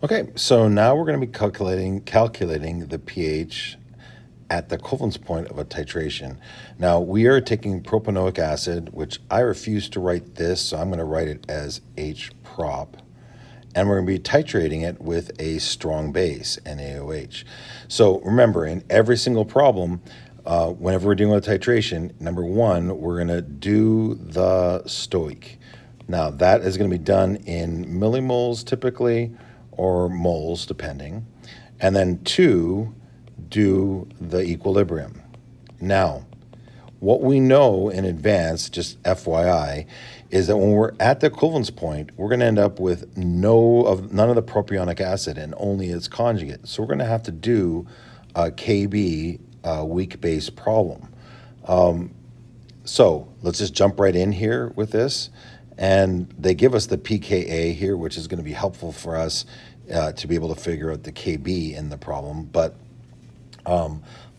Okay, so now we're going to be calculating the pH at the equivalence point of a titration. Now we are taking propionic acid, which I refuse to write this, so I'm going to write it as H prop, and we're going to be titrating it with a strong base, NaOH. So remember, in every single problem, whenever we're dealing with titration, number one, we're going to do the stoic. Now that is going to be done in millimoles typically, or moles depending, and then two, do the equilibrium. Now, what we know in advance, just FYI, is that when we're at the equivalence point, we're going to end up with none of the propionic acid and only its conjugate. So we're going to have to do a KB weak base problem. So let's just jump right in here with this. And they give us the pKa here, which is going to be helpful for us to be able to figure out the Kb in the problem. But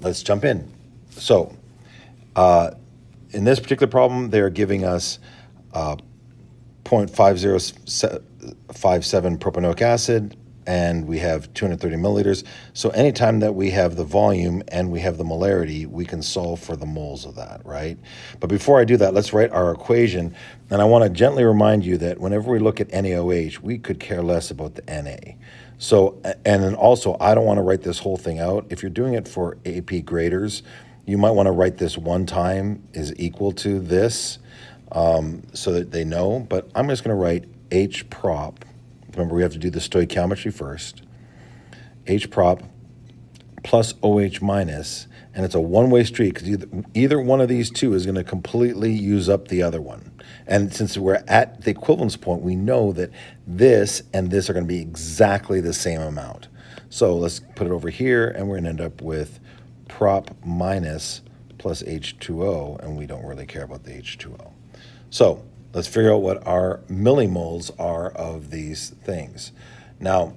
let's jump in. So in this particular problem, they're giving us 0.5057 propionic acid, and we have 230 milliliters. So anytime that we have the volume and we have the molarity, we can solve for the moles of that, right? But before I do that, let's write our equation. And I want to gently remind you that whenever we look at NaOH, we could care less about the Na. So, and then also, I don't want to write this whole thing out. If you're doing it for AP graders, you might want to write this one time is equal to this so that they know. But I'm just going to write H prop. Remember, we have to do the stoichiometry first. H prop plus OH minus, and it's a one-way street because either one of these two is going to completely use up the other one. And since we're at the equivalence point, we know that this and this are going to be exactly the same amount. So let's put it over here, and we're going to end up with prop minus plus H2O, and we don't really care about the H2O. So let's figure out what our millimoles are of these things. Now,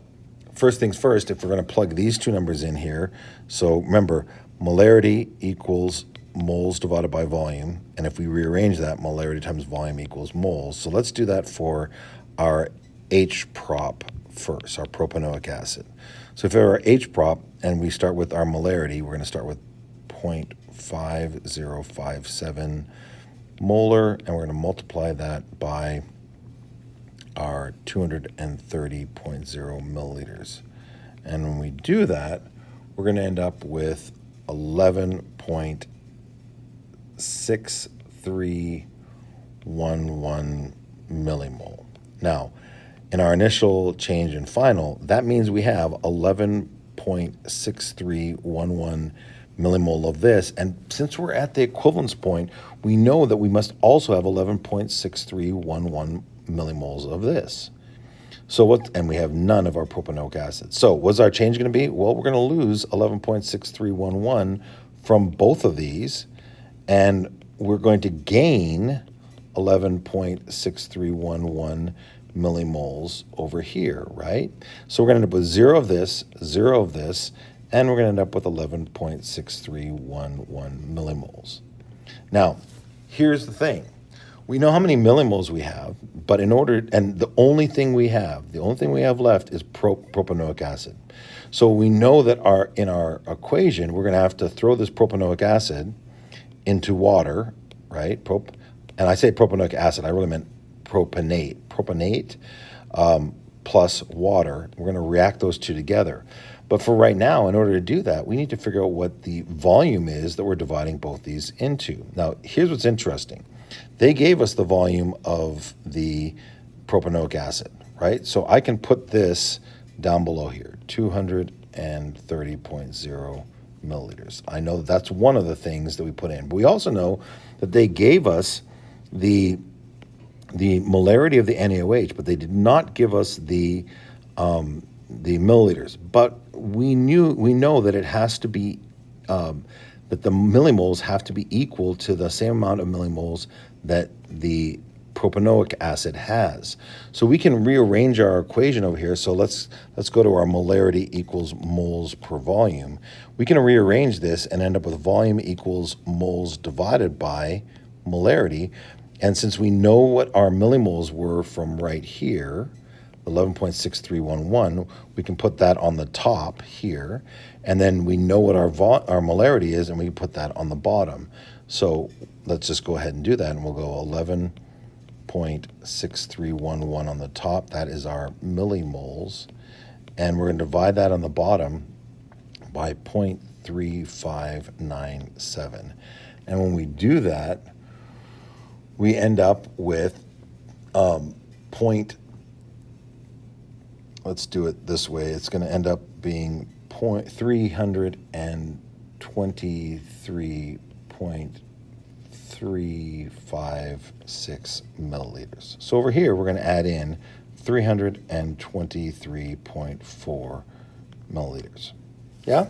first things first, if we're going to plug these two numbers in here, so remember, molarity equals moles divided by volume, and if we rearrange that, molarity times volume equals moles. So let's do that for our H prop first, our propionic acid. So if we have our H prop and we start with our molarity, we're going to start with 0.5057 molar, and we're going to multiply that by our 230.0 milliliters. And when we do that, we're going to end up with 11.6311 millimole. Now, in our initial change in final, that means we have 11.6311 millimole of this, and since we're at the equivalence point, we know that we must also have 11.6311 millimoles of this. So and we have none of our propionic acid. So what's our change going to be? Well, we're going to lose 11.6311 from both of these, and we're going to gain 11.6311 millimoles over here, right? So we're going to end up with 0 of this, and we're going to end up with 11.6311 millimoles. Now, here's the thing. We know how many millimoles we have, but the only thing we have left is propionic acid. So we know that in our equation, we're going to have to throw this propionic acid into water, right? And I say propionic acid, I really meant propionate. Propionate plus water. We're going to react those two together. But for right now, in order to do that, we need to figure out what the volume is that we're dividing both these into. Now, here's what's interesting. They gave us the volume of the propionic acid, right? So I can put this down below here, 230.0 milliliters. I know that's one of the things that we put in. But we also know that they gave us the molarity of the NaOH, but they did not give us the milliliters. But we know that it has to be that the millimoles have to be equal to the same amount of millimoles that the propionic acid has. So we can rearrange our equation over here. So let's go to our molarity equals moles per volume. We can rearrange this and end up with volume equals moles divided by molarity. And since we know what our millimoles were from right here, 11.6311, we can put that on the top here, and then we know what our molarity is, and we can put that on the bottom. So let's just go ahead and do that, and we'll go 11.6311 on the top. That is our millimoles, and we're going to divide that on the bottom by 0.3597. And when we do that, we end up with let's do it this way. It's going to end up being 323.356 milliliters. So over here, we're going to add in 323.4 milliliters. Yeah?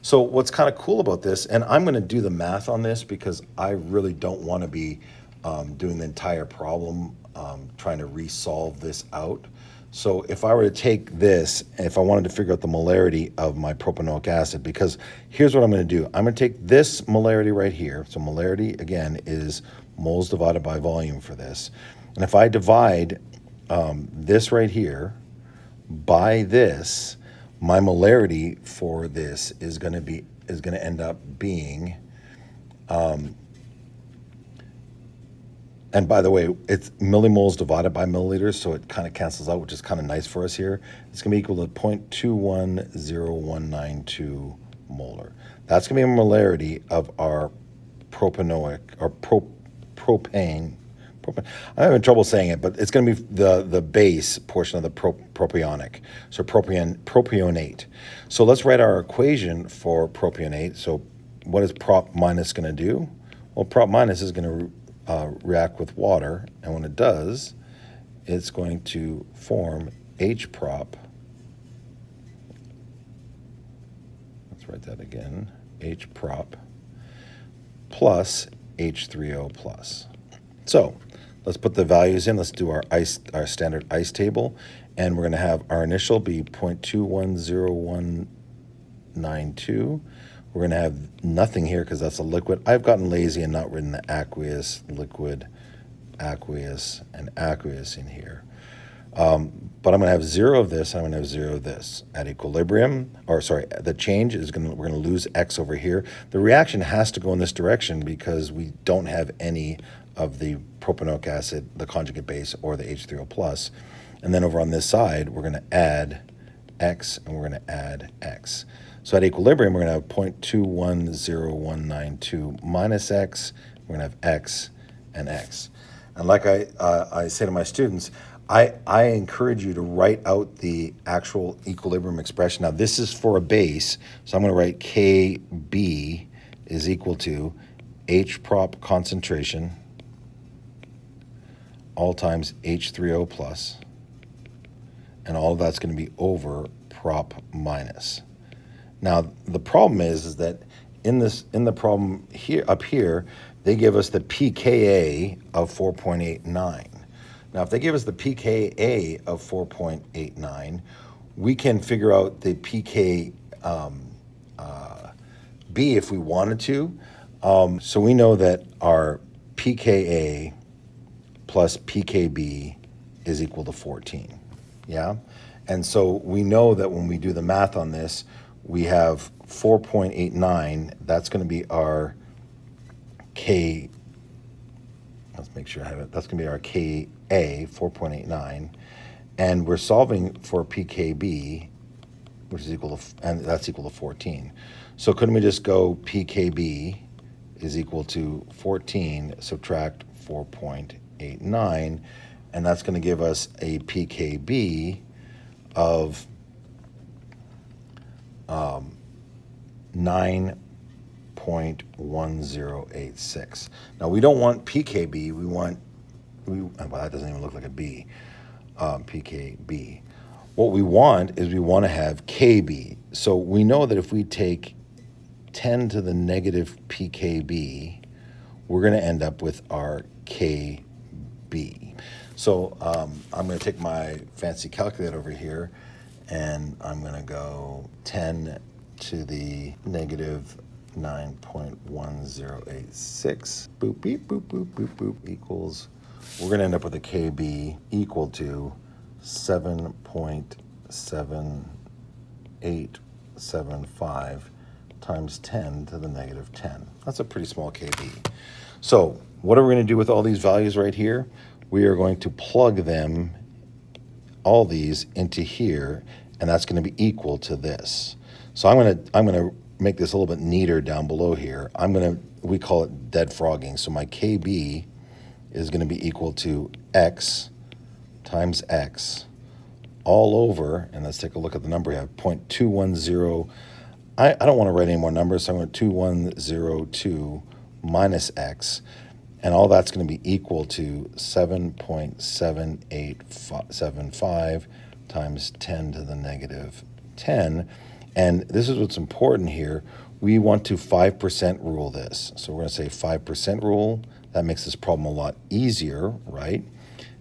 So what's kind of cool about this, and I'm going to do the math on this because I really don't want to be doing the entire problem, trying to resolve this out. So if I were to take this, if I wanted to figure out the molarity of my propionic acid, because here's what I'm going to do. I'm going to take this molarity right here. So molarity, again, is moles divided by volume for this. And if I divide this right here by this, my molarity for this is going to end up being, and by the way, it's millimoles divided by milliliters, so it kind of cancels out, which is kind of nice for us here. It's going to be equal to 0.210192 molar. That's going to be a molarity of our propionic, or propane. I'm having trouble saying it, but it's going to be the base portion of the propionic, so propionate. So let's write our equation for propionate. So what is prop minus going to do? Well, prop minus is going to react with water, and when it does, it's going to form H prop. Let's write that again. H prop plus H3O plus. So let's put the values in. Let's do our standard ice table, and we're going to have our initial be 0.210192. We're going to have nothing here because that's a liquid. I've gotten lazy and not written the aqueous, liquid, aqueous, and aqueous in here. But I'm going to have 0 of this, and I'm going to have 0 of this. At equilibrium, or sorry, the change is we're going to lose X over here. The reaction has to go in this direction because we don't have any of the propionic acid, the conjugate base, or the H3O plus. And then over on this side, we're going to add X, and we're going to add X. So at equilibrium, we're going to have 0.210192 minus X. We're going to have X and X. And like I say to my students, I encourage you to write out the actual equilibrium expression. Now, this is for a base, so I'm going to write KB is equal to H prop concentration all times H3O plus, and all of that's going to be over prop minus. Now, the problem is that in the problem here up here, they give us the pKa of 4.89. Now, if they give us the pKa of 4.89, we can figure out the pKb if we wanted to. So we know that our pKa plus pKb is equal to 14. Yeah? And so we know that when we do the math on this, we have 4.89. That's going to be our K. Let's make sure I have it. That's going to be our Ka, 4.89. And we're solving for pKb, which is equal to, and that's equal to 14. So couldn't we just go pKb is equal to 14, subtract 4.89, and that's going to give us a pKb of 9.1086. Now we don't want pKb, well, that doesn't even look like a B, pKb. What we want is we want to have KB. So we know that if we take 10 to the negative pKb, we're going to end up with our KB. So I'm going to take my fancy calculator over here, and I'm going to go 10 to the negative 9.1086. Boop, beep, boop, boop, boop, boop, equals, we're going to end up with a KB equal to 7.7875 times 10 to the negative 10. That's a pretty small kb. So what are we going to do with all these values right here? We are going to plug them, all these, into here, and that's going to be equal to this. So I'm going to make this a little bit neater down below here. We call it dead frogging. So my kb is going to be equal to x times x all over, and let's take a look at the number we have, 0.210. I don't want to write any more numbers, so I'm going to 2102 minus x, and all that's going to be equal to 7.7875 times 10 to the negative 10. And this is what's important here. We want to 5% rule this. So we're going to say 5% rule. That makes this problem a lot easier, right?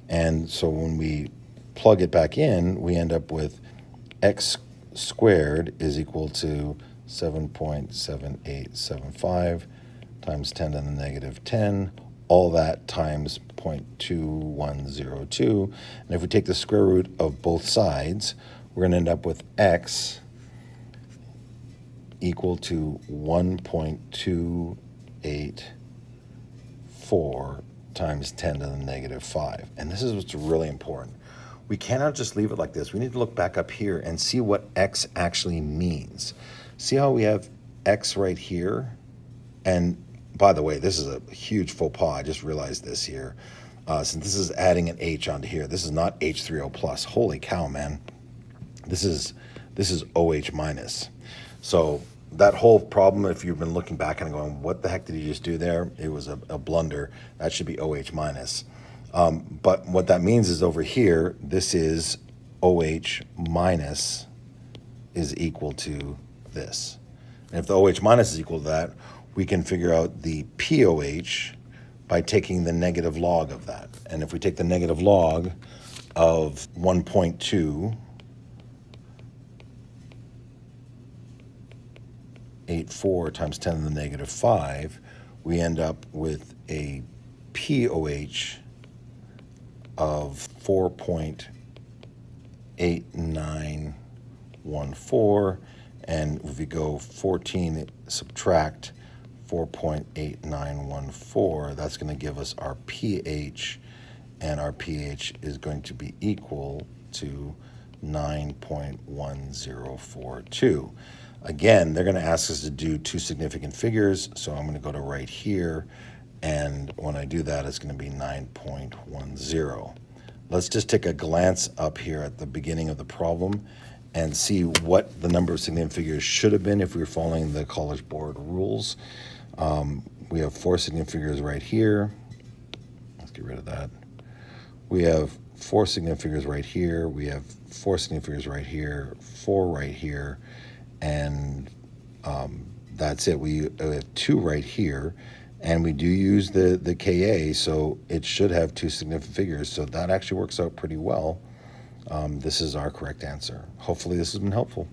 And so when we plug it back in, we end up with x squared is equal to 7.7875 times 10 to the negative 10, all that times 0.2102. And if we take the square root of both sides, we're going to end up with x equal to 1.284 times 10 to the negative 5. And this is what's really important. We cannot just leave it like this. We need to look back up here and see what x actually means. See how we have x right here? And by the way, this is a huge faux pas. I just realized this here. Since this is adding an H onto here. This is not H3O plus. Holy cow, man. This is OH minus. So that whole problem, if you've been looking back and going, what the heck did you just do there? It was a blunder. That should be OH minus. But what that means is over here, this is OH minus is equal to this. And if the OH minus is equal to that, we can figure out the POH by taking the negative log of that. And if we take the negative log of 1.284 times 10 to the negative 5, we end up with a POH of 4.8914, and if we go 14 subtract 4.8914, that's going to give us our pH, and our pH is going to be equal to 9.1042. Again, they're going to ask us to do two significant figures, so I'm going to go to right here, and when I do that, it's going to be 9.10. Let's just take a glance up here at the beginning of the problem and see what the number of significant figures should have been if we were following the College Board rules. We have 4 significant figures right here. Let's get rid of that. We have 4 significant figures right here. We have 4 significant figures right here, 4 right here, and that's it. We have 2 right here, and we do use the Ka, so it should have 2 significant figures, so that actually works out pretty well. This is our correct answer. Hopefully this has been helpful.